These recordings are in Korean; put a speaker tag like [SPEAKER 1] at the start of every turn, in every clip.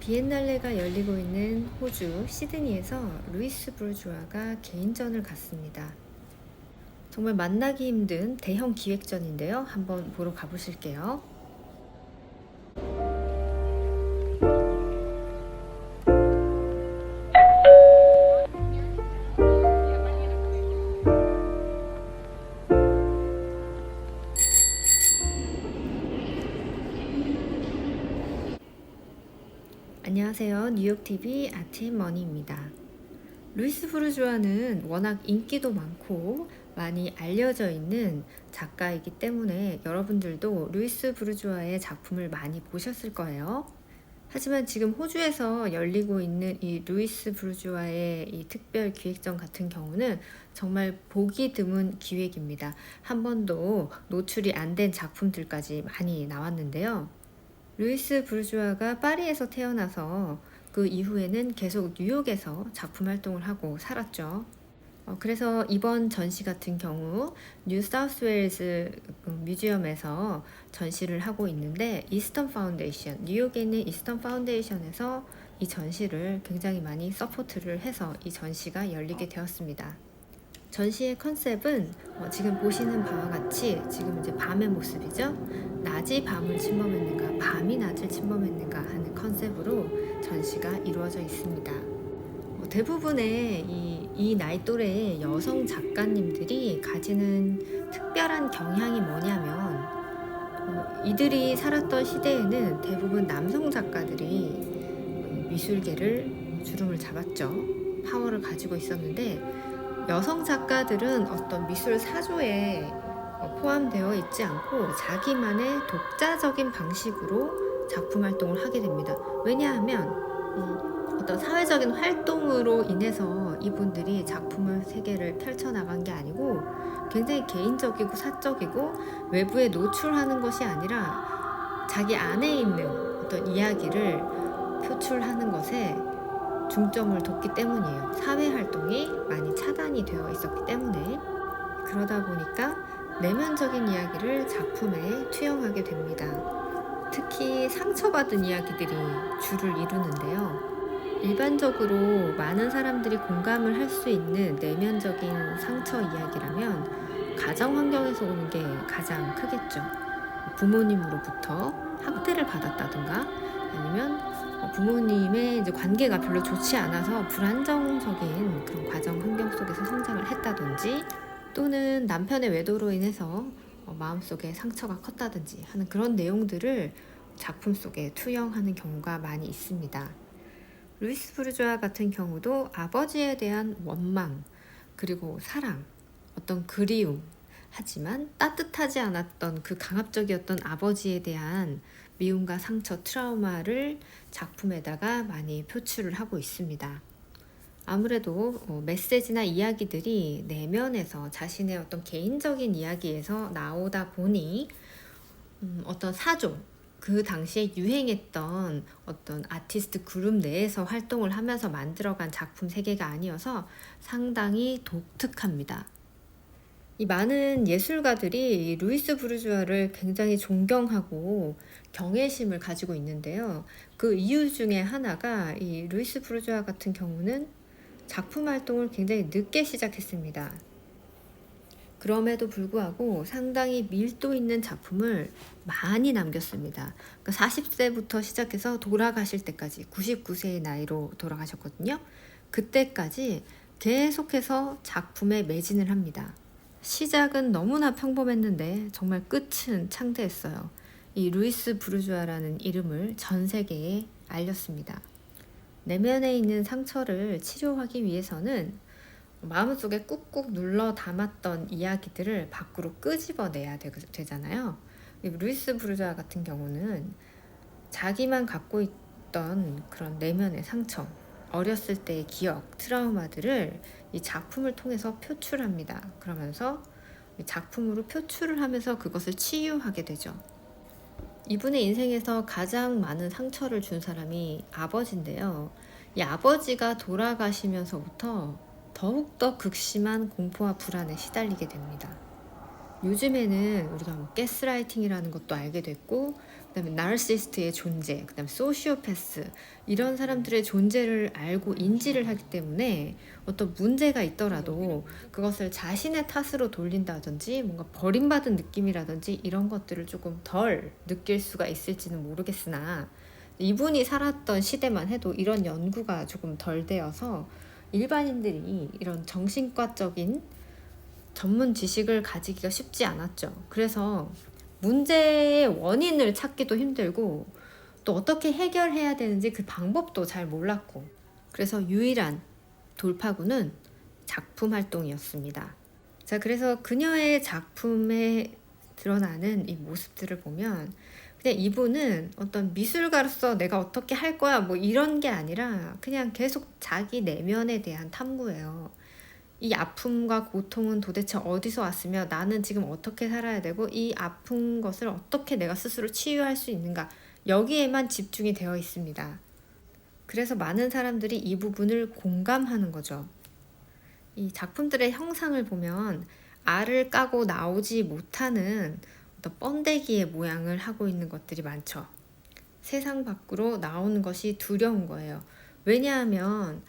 [SPEAKER 1] 비엔날레가 열리고 있는 호주 시드니에서 루이스 부르주아가 개인전을 갖습니다. 정말 만나기 힘든 대형 기획전인데요. 한번 보러 가보실게요. 안녕하세요. 뉴욕TV 아트앤머니입니다. 루이스 부르주아는 워낙 인기도 많고 많이 알려져 있는 작가이기 때문에 여러분들도 루이스 부르주아의 작품을 많이 보셨을 거예요. 하지만 지금 호주에서 열리고 있는 이 루이스 부르주아의 이 특별 기획전 같은 경우는 정말 보기 드문 기획입니다. 한 번도 노출이 안 된 작품들까지 많이 나왔는데요. 루이스 부르주아가 파리에서 태어나서 그 이후에는 계속 뉴욕에서 작품 활동을 하고 살았죠. 그래서 이번 전시 같은 경우 뉴 사우스웨일즈 뮤지엄에서 전시를 하고 있는데 이스턴 파운데이션, 뉴욕에 있는 이스턴 파운데이션에서 이 전시를 굉장히 많이 서포트를 해서 이 전시가 열리게 되었습니다. 전시의 컨셉은 지금 보시는 바와 같이 지금 이제 밤의 모습이죠. 낮이 밤을 침범했는가, 밤이 낮을 침범했는가 하는 컨셉으로 전시가 이루어져 있습니다. 대부분의 이 나이 또래의 여성 작가님들이 가지는 특별한 경향이 뭐냐면 이들이 살았던 시대에는 대부분 남성 작가들이 미술계를 주름을 잡았죠. 파워를 가지고 있었는데 여성 작가들은 어떤 미술 사조에 포함되어 있지 않고 자기만의 독자적인 방식으로 작품 활동을 하게 됩니다. 왜냐하면 어떤 사회적인 활동으로 인해서 이분들이 작품을 세계를 펼쳐나간 게 아니고 굉장히 개인적이고 사적이고 외부에 노출하는 것이 아니라 자기 안에 있는 어떤 이야기를 표출하는 것에 중점을 뒀기 때문이에요. 사회 활동이 많이 차단이 되어 있었기 때문에 그러다 보니까 내면적인 이야기를 작품에 투영하게 됩니다. 특히 상처받은 이야기들이 주를 이루는데요. 일반적으로 많은 사람들이 공감을 할 수 있는 내면적인 상처 이야기라면 가정 환경에서 오는 게 가장 크겠죠. 부모님으로부터 학대를 받았다든가 아니면 부모님의 이제 관계가 별로 좋지 않아서 불안정적인 그런 가정 환경 속에서 성장을 했다든지 또는 남편의 외도로 인해서 마음속에 상처가 컸다든지 하는 그런 내용들을 작품 속에 투영하는 경우가 많이 있습니다. 루이스 부르주아 같은 경우도 아버지에 대한 원망, 그리고 사랑, 어떤 그리움, 하지만 따뜻하지 않았던 그 강압적이었던 아버지에 대한 미움과 상처, 트라우마를 작품에다가 많이 표출을 하고 있습니다. 아무래도 메시지나 이야기들이 내면에서 자신의 어떤 개인적인 이야기에서 나오다 보니 어떤 사조, 그 당시에 유행했던 어떤 아티스트 그룹 내에서 활동을 하면서 만들어간 작품 세계가 아니어서 상당히 독특합니다. 이 많은 예술가들이 루이스 부르주아를 굉장히 존경하고 경외심을 가지고 있는데요. 그 이유 중에 하나가 이 루이스 부르주아 같은 경우는 작품 활동을 굉장히 늦게 시작했습니다. 그럼에도 불구하고 상당히 밀도 있는 작품을 많이 남겼습니다. 그러니까 40세부터 시작해서 돌아가실 때까지 99세의 나이로 돌아가셨거든요. 그때까지 계속해서 작품에 매진을 합니다. 시작은 너무나 평범했는데 정말 끝은 창대했어요. 이 루이스 부르주아라는 이름을 전 세계에 알렸습니다. 내면에 있는 상처를 치료하기 위해서는 마음속에 꾹꾹 눌러 담았던 이야기들을 밖으로 끄집어내야 되잖아요. 루이스 부르주아 같은 경우는 자기만 갖고 있던 그런 내면의 상처, 어렸을 때의 기억, 트라우마들을 이 작품을 통해서 표출합니다. 그러면서 작품으로 표출을 하면서 그것을 치유하게 되죠. 이분의 인생에서 가장 많은 상처를 준 사람이 아버지인데요. 이 아버지가 돌아가시면서부터 더욱더 극심한 공포와 불안에 시달리게 됩니다. 요즘에는 우리가 뭐 가스라이팅이라는 것도 알게 됐고, 그다음에 나르시스트의 존재, 그다음에 소시오패스 이런 사람들의 존재를 알고 인지를 하기 때문에 어떤 문제가 있더라도 그것을 자신의 탓으로 돌린다든지 뭔가 버림받은 느낌이라든지 이런 것들을 조금 덜 느낄 수가 있을지는 모르겠으나, 이분이 살았던 시대만 해도 이런 연구가 조금 덜 되어서 일반인들이 이런 정신과적인 전문 지식을 가지기가 쉽지 않았죠. 그래서 문제의 원인을 찾기도 힘들고 또 어떻게 해결해야 되는지 그 방법도 잘 몰랐고, 그래서 유일한 돌파구는 작품 활동이었습니다. 자, 그래서 그녀의 작품에 드러나는 이 모습들을 보면 그냥 이분은 어떤 미술가로서 내가 어떻게 할 거야 뭐 이런 게 아니라 그냥 계속 자기 내면에 대한 탐구예요. 이 아픔과 고통은 도대체 어디서 왔으며 나는 지금 어떻게 살아야 되고 이 아픈 것을 어떻게 내가 스스로 치유할 수 있는가, 여기에만 집중이 되어 있습니다. 그래서 많은 사람들이 이 부분을 공감하는 거죠. 이 작품들의 형상을 보면 알을 까고 나오지 못하는 어떤 번데기의 모양을 하고 있는 것들이 많죠. 세상 밖으로 나오는 것이 두려운 거예요. 왜냐하면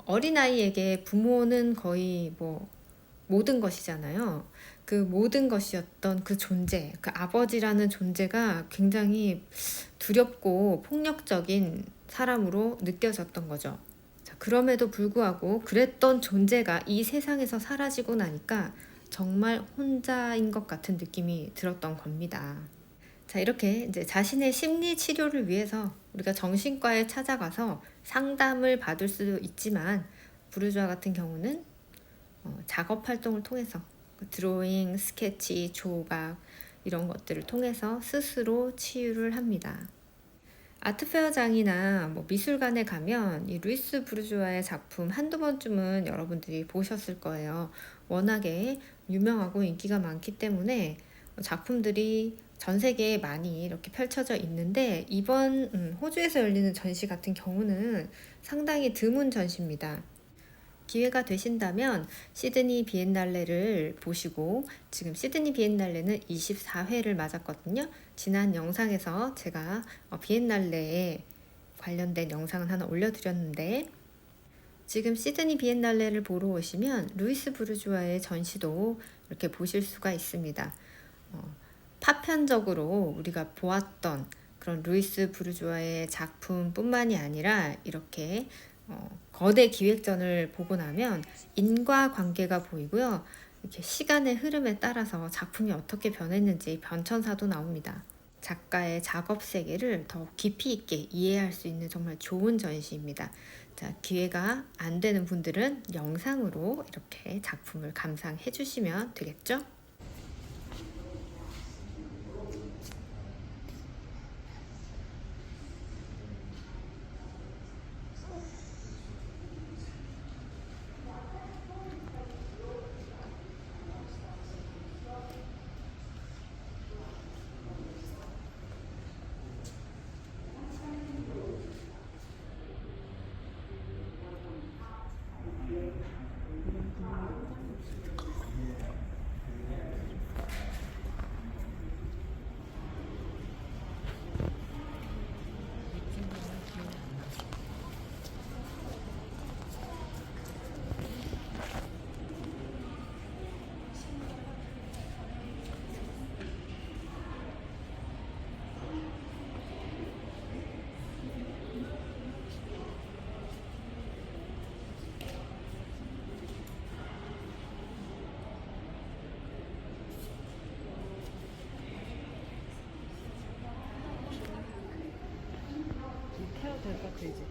[SPEAKER 1] 어린아이에게 부모는 거의 뭐 모든 것이잖아요. 그 모든 것이었던 그 존재, 그 아버지라는 존재가 굉장히 두렵고 폭력적인 사람으로 느껴졌던 거죠. 자, 그럼에도 불구하고 그랬던 존재가 이 세상에서 사라지고 나니까 정말 혼자인 것 같은 느낌이 들었던 겁니다. 자, 이렇게 이제 자신의 심리 치료를 위해서 우리가 정신과에 찾아가서 상담을 받을 수도 있지만, 부르주아 같은 경우는 작업 활동을 통해서 드로잉, 스케치, 조각 이런 것들을 통해서 스스로 치유를 합니다. 아트페어장이나 뭐 미술관에 가면 이 루이스 부르주아의 작품 한두 번쯤은 여러분들이 보셨을 거예요. 워낙에 유명하고 인기가 많기 때문에 작품들이 전 세계에 많이 이렇게 펼쳐져 있는데, 이번 호주에서 열리는 전시 같은 경우는 상당히 드문 전시입니다. 기회가 되신다면 시드니 비엔날레를 보시고, 지금 시드니 비엔날레는 24회를 맞았거든요. 지난 영상에서 제가 비엔날레에 관련된 영상을 하나 올려드렸는데, 지금 시드니 비엔날레를 보러 오시면 루이스 부르주아의 전시도 이렇게 보실 수가 있습니다. 파편적으로 우리가 보았던 그런 루이스 부르주아의 작품뿐만이 아니라 이렇게 거대 기획전을 보고 나면 인과관계가 보이고요. 이렇게 시간의 흐름에 따라서 작품이 어떻게 변했는지 변천사도 나옵니다. 작가의 작업 세계를 더 깊이 있게 이해할 수 있는 정말 좋은 전시입니다. 자, 기회가 안 되는 분들은 영상으로 이렇게 작품을 감상해 주시면 되겠죠? 해야 될 것 같아 이제.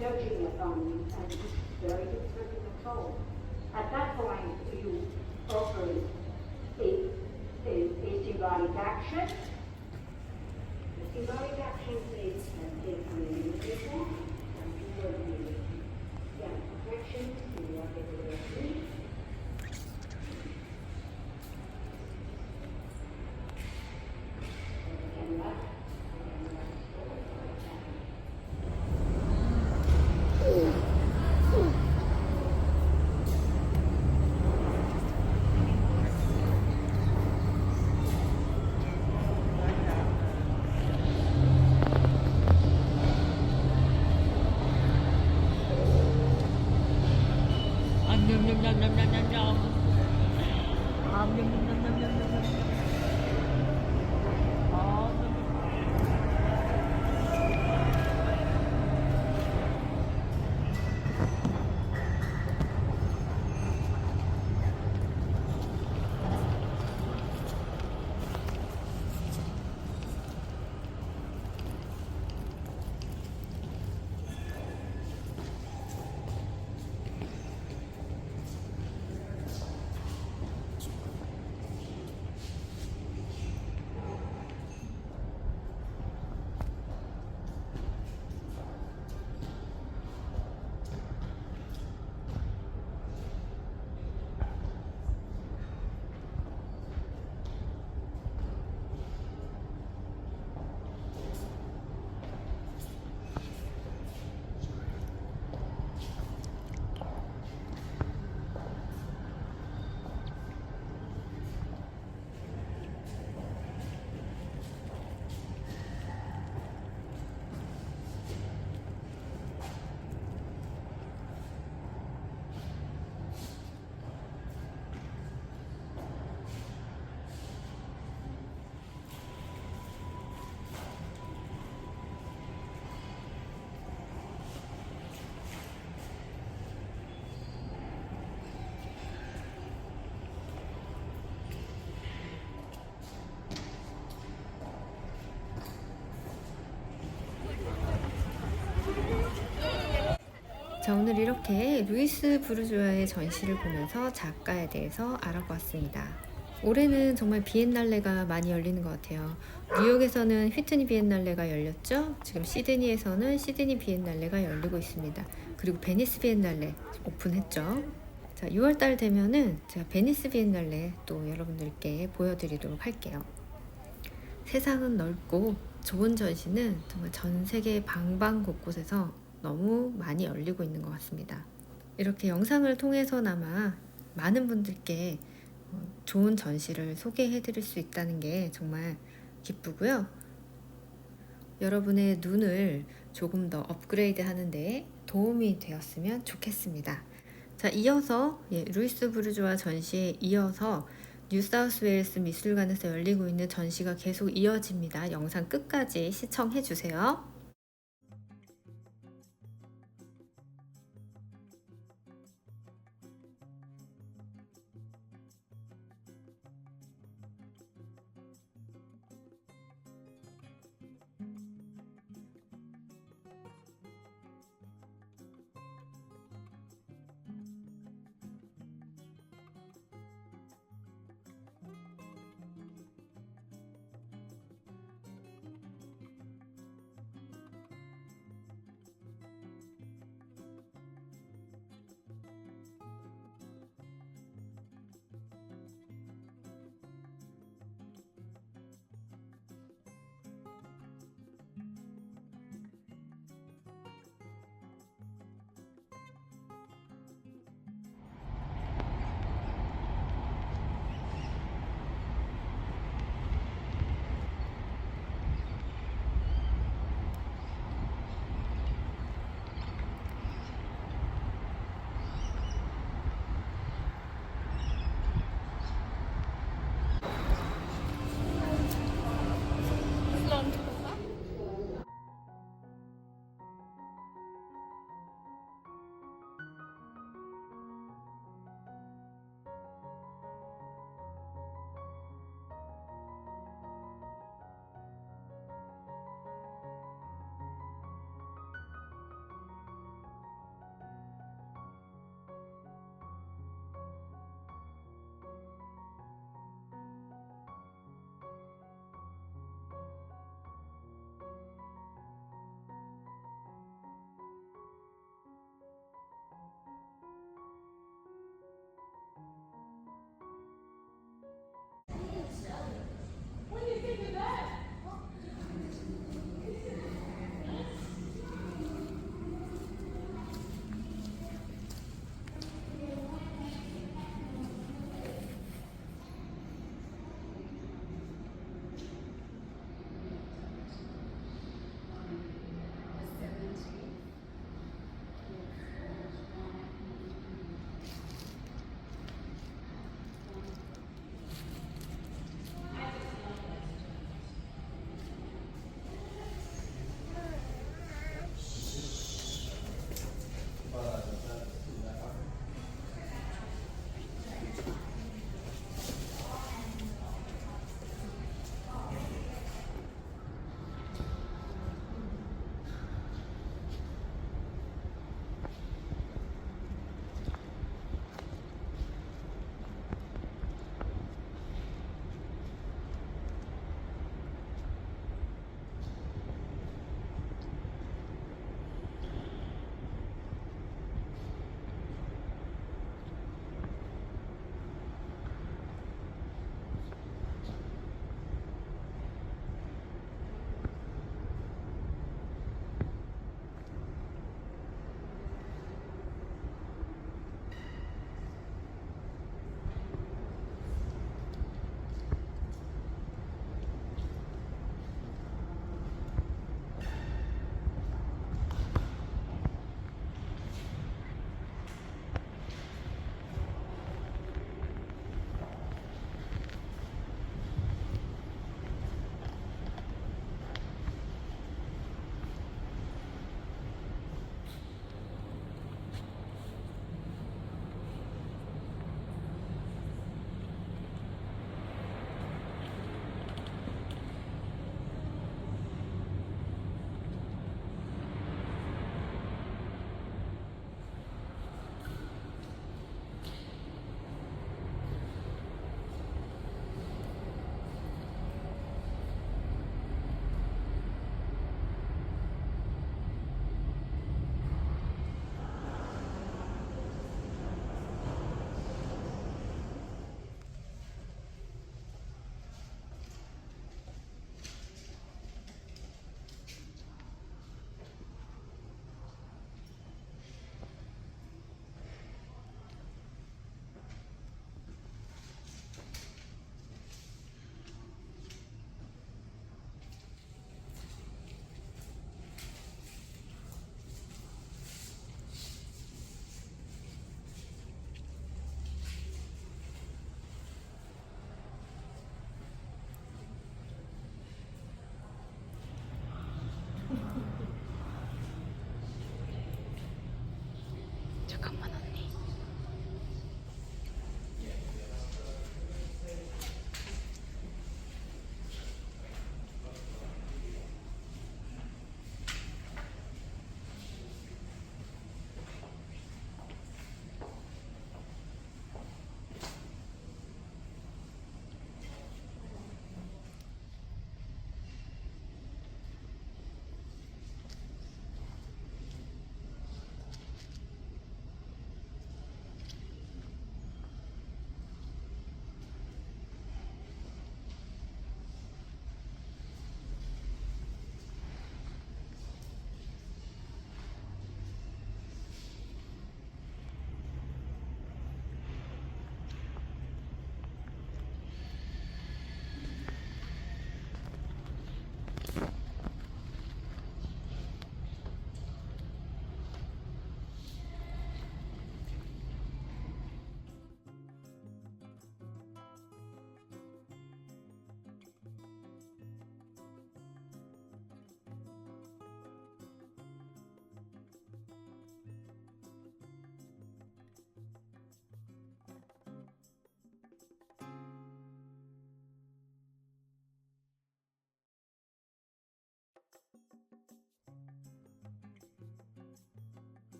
[SPEAKER 2] Searching your phone and it's very difficult to control. At that point, you offer a symbolic action. The symbolic action is communication and people perfection in what they do.
[SPEAKER 1] 자, 오늘 이렇게 루이스 부르주아의 전시를 보면서 작가에 대해서 알아보았습니다. 올해는 정말 비엔날레가 많이 열리는 것 같아요. 뉴욕에서는 휘트니 비엔날레가 열렸죠. 지금 시드니에서는 시드니 비엔날레가 열리고 있습니다. 그리고 베니스 비엔날레 오픈했죠. 자, 6월달 되면은 제가 베니스 비엔날레 또 여러분들께 보여드리도록 할게요. 세상은 넓고 좋은 전시는 정말 전 세계 방방 곳곳에서 너무 많이 열리고 있는 것 같습니다. 이렇게 영상을 통해서나마 많은 분들께 좋은 전시를 소개해 드릴 수 있다는 게 정말 기쁘고요. 여러분의 눈을 조금 더 업그레이드 하는데 도움이 되었으면 좋겠습니다. 자, 이어서 루이스 부르주아 전시에 이어서 뉴사우스웨일스 미술관에서 열리고 있는 전시가 계속 이어집니다. 영상 끝까지 시청해 주세요.